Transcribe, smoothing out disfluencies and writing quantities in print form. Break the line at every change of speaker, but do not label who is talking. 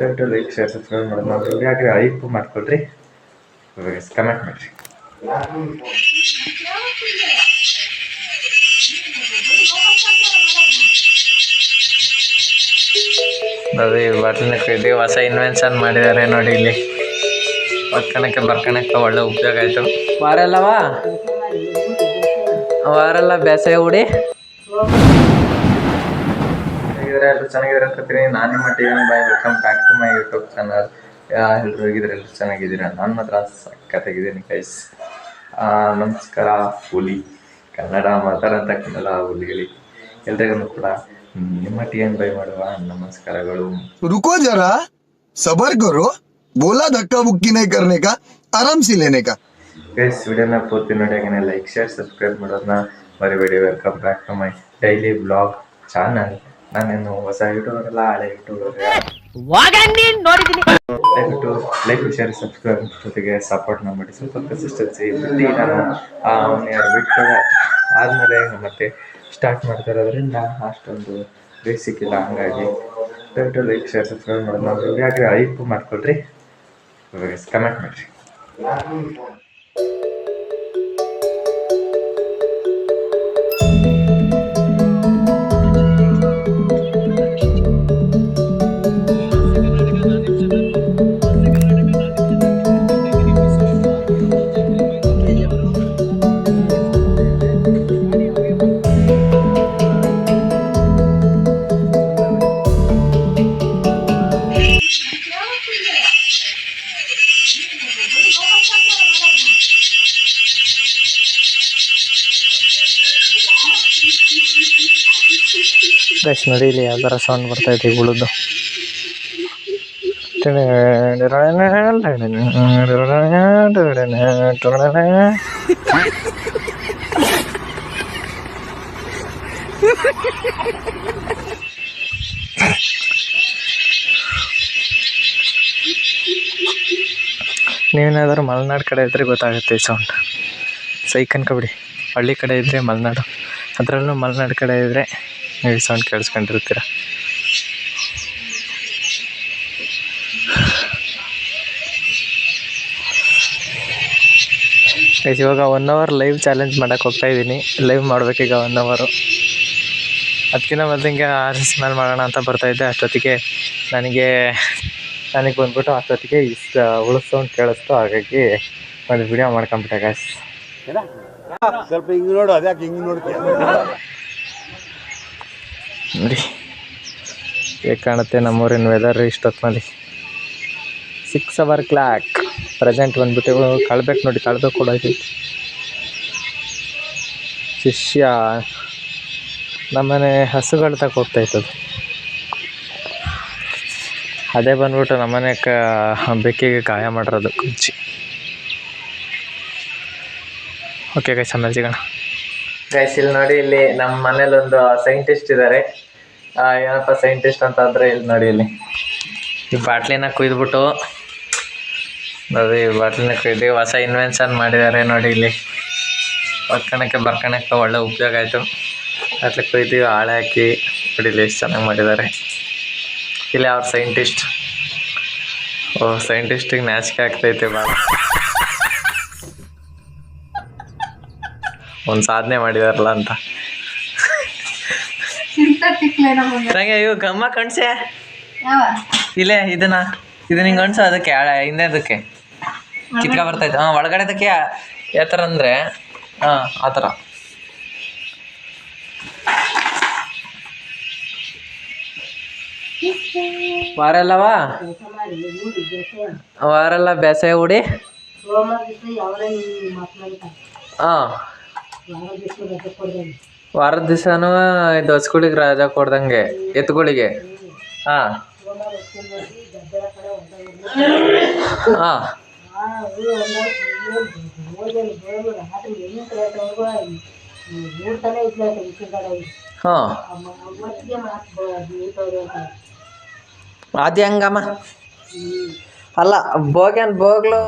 ದಯವಿಟ್ಟು like share subscribe ಮಾಡೋದು ನಾವು ಯಾಕೆ ಐಪ್ ಮಾಡ್ಕೊಳ್ರಿ, ಕಮೆಂಟ್ ಮಾಡಿರಿ. ಅದೇ ಬಾಟ್ಲಿನ ಹೊಸ ಇನ್ವೆನ್ಷನ್ ಮಾಡಿದ್ದಾರೆ ನೋಡಿ. ಇಲ್ಲಿ ಒತ್ಕಣಕ್ಕೆ ಬರ್ಕಣಕ್ಕೆ ಒಳ್ಳೆ ಉಪಯೋಗ ಆಯಿತು. ವಾರೆಲ್ಲ ಬೇಸಾಯ ಹೂಡಿ ಹೇಗಿದ್ರೆ ಎಲ್ಲರೂ ಚೆನ್ನಾಗಿದ್ದಾರೆ ಅನ್ಕೋತೀನಿ. ನಾನು ನಿಮ್ಮ TV boy. Welcome back to my YouTube channel. ಎಲ್ಲರೂ ಹೇಗಿದ್ರೆ ಎಲ್ಲರೂ ಚೆನ್ನಾಗಿದ್ದೀರಾ? ನಾನು ಮಾತ್ರ ಸಕ್ಕತ್ತಾಗಿದ್ದೀನಿ ಗೈಸ್. ನಮಸ್ಕಾರ ಹುಲಿ, ಕನ್ನಡ ಮಾತಾಡತಕ್ಕಂಥ ಹುಲಿಗಳಿ ಎಲ್ರಿಗೂ ಕೂಡ ನಿಮ್ಮ ಟಿಎನ್ ಬೈ ಮಾಡುವ ನಮಸ್ಕಾರಗಳು.
रुको जरा सबर करो, बोला धक्का बुक्की नहीं करने का, आराम से लेने का.
ಗೈಸ್ ವಿಡಿಯೋನ ಪೂರ್ತಿ ನೋಡಿ, ಹಾಗೆ ಲೈಕ್ ಶೇರ್ ಸಬ್ಸ್ಕ್ರೈಬ್ ಮಾಡೋದನ್ನ ಮರಿಬೇಡಿ. Welcome back to my daily blog channel. ನಾನೇನು ಹೊಸ ಯೂಟ್ಯೂಬರ್ ಅಲ್ಲ, ಹಳೆ ಯೂಟ್ಯೂಬರ್. ದಯವಿಟ್ಟು ಲೈಕ್ ಶೇರ್ ಸಬ್ಸ್ಕ್ರೈಬ್ ಜೊತೆಗೆ ಸಪೋರ್ಟ್ನ ಮಾಡಿ. ಸ್ವಲ್ಪ ಕನ್ಸಿಸ್ಟೆನ್ಸಿ ಬಿಟ್ಟು ನಾನು ಬಿಟ್ಟು ಆದಮೇಲೆ ಮತ್ತೆ ಸ್ಟಾರ್ಟ್ ಮಾಡ್ತಾ ಇರೋದ್ರಿಂದ ಅಷ್ಟೊಂದು ಬೇಸಿಕ್ ಇಲ್ಲ. ಹಂಗಾಗಿ ದಯವಿಟ್ಟು ಲೈಕ್ ಶೇರ್ ಸಬ್ಸ್ಕ್ರೈಬ್ ಮಾಡೋದು ನಾವು ಯಾಕೆ ಐಪ್ ಮಾಡ್ಕೊಳ್ರಿ, ಕಮೆಂಟ್ ಮಾಡಿರಿ. ಗೈಸ್ ನೋಡಿ, ಇಲ್ಲಿ ಯಾವ ಥರ ಸೌಂಡ್ ಬರ್ತಾ ಇದೆ ಉಳಿದು. ನೀವೇನಾದರೂ ಮಲೆನಾಡು ಕಡೆ ಇದ್ದರೆ ಗೊತ್ತಾಗುತ್ತೆ ಈ ಸೌಂಡ್. ಸೈಕ್ ಅನ್ಕೊಬಿಡಿ. ಹಳ್ಳಿ ಕಡೆ ಇದ್ದರೆ ಮಲೆನಾಡು, ಅದರಲ್ಲೂ ಮಲೆನಾಡು ಕಡೆ ಇದ್ದರೆ ನೀವು ಈ ಸೌಂಡ್ ಕೇಳಿಸ್ಕೊಂಡಿರ್ತೀರ. ಇವಾಗ 1 hour ಲೈವ್ ಚಾಲೆಂಜ್ ಮಾಡೋಕ್ಕೆ ಹೋಗ್ತಾಯಿದ್ದೀನಿ. Live ಮಾಡಬೇಕೀಗ 1 hour. ಅದಕ್ಕಿಂತ ಮೊದಲಿಗೆ RS ಮೇಲೆ ಮಾಡೋಣ ಅಂತ ಬರ್ತಾಯಿದ್ದೆ. ಅಷ್ಟೊತ್ತಿಗೆ ನನಗೆ ಬಂದ್ಬಿಟ್ಟು ಅಷ್ಟೊತ್ತಿಗೆ ಉಳಿಸ್ ಸೌಂಡ್ ಕೇಳಿಸ್ತು. ಹಾಗಾಗಿ ಒಂದು ವಿಡಿಯೋ ಮಾಡ್ಕೊಂಬಿಟ್ಟೆ ಗಾಯ್ಸ್.
ಸ್ವಲ್ಪ ಹಿಂಗೆ ನೋಡು, ಅದ್ಯಾಕೆ ಹಿಂಗೆ ನೋಡ್ತೀಯ
ನೋಡಿ ಹೇಗೆ ಕಾಣುತ್ತೆ ನಮ್ಮೂರಿನ ವೆದರ್ ಇಷ್ಟೊತ್ತಿನಲ್ಲಿ. 6 hour ಕ್ಲಾಕ್ ಪ್ರೆಸೆಂಟ್ ಬಂದ್ಬಿಟ್ಟು ಕಳ್ಬೇಕು ನೋಡಿ. ಕಳ್ಬೇಕು ಕೂಡ ಐತಿ ಶಿಷ್ಯ ನಮ್ಮನೆ ಹಸುಗಳು ತಕ್ಕ ಹೋಗ್ತಾಯಿರ್ತದೆ. ಅದೇ ಬಂದ್ಬಿಟ್ಟು ನಮ್ಮನೆ ಬೆಕ್ಕಿಗೆ ಗಾಯ ಮಾಡಿರೋದು ಕುಂಚಿ. ಓಕೆ ಗೈಸ್, ಆಮೇಲೆ ಸಿಗೋಣ. ಗೈಸ್ ಇಲ್ಲಿ ನೋಡಿ, ಇಲ್ಲಿ ನಮ್ಮ ಮನೇಲಿ ಒಂದು ಸೈಂಟಿಸ್ಟ್ ಇದ್ದಾರೆ. ಏನಪ್ಪ ಸೈಂಟಿಸ್ಟ್ ಅಂತ ಅಂದರೆ ಇಲ್ಲಿ ನೋಡಿ, ಇಲ್ಲಿ ಈ ಬಾಟ್ಲಿನ ಕುಯ್ದುಬಿಟ್ಟು ನೋಡಿ, ಈ ಬಾಟ್ಲಿನ ಕುಯ್ದು ಹೊಸ ಇನ್ವೆನ್ಷನ್ ಮಾಡಿದ್ದಾರೆ ನೋಡಿ. ಇಲ್ಲಿ ಒತ್ಕಣಕ್ಕೆ ಬರ್ಕಣಕ್ಕೆ ಒಳ್ಳೆ ಉಪಯೋಗ ಆಯಿತು. ಅಟ್ಲೆ ಕುಯ್ದು ಹಾಳೆ ಹಾಕಿ ನೋಡಿ ಎಷ್ಟು ಚೆನ್ನಾಗಿ ಮಾಡಿದ್ದಾರೆ. ಇಲ್ಲಿ ಅವ್ರ ಸೈಂಟಿಸ್ಟ್. ಸೈಂಟಿಸ್ಟಿಗೆ ನಾಚಿಕೆ ಆಗ್ತೈತೆ ಭಾಳ. ಒಂದು ಸಾಧನೆ ಮಾಡಿದಾರಲ್ಲ ಅಂತ. ನಂಗೆ ಇವು ಗಮ್ಮ ಕಣ್ಸೆ ಇಲ್ಲೇ ಇದು ಹಿಂಗೆ ಅನ್ಸೋ ಅದಕ್ಕೆ ಹಿಂದೆ ಅದಕ್ಕೆ ಕಿತ್ಕ ಬರ್ತೈತೆ. ಒಳಗಡೆ ಅದಕ್ಕೆ ಯಾವ ಥರ ಅಂದರೆ ಆ ಥರ. ವಾರೆಲ್ಲ ಬೇಸಾಯ ಹೂಡಿ ವಾರದ ದಿವಸನೂ ಇದು ಹಸ್ಗಳಿಗೆ ರಜಾ ಕೊಡ್ದಂಗೆ ಎತ್ತುಗಳಿಗೆ. ಹಾಂ ಹಾಂ ಹಾಂ ಅದು ಹೆಂಗಮ್ಮ? ಅಲ್ಲ ಬೋಗ್ಲು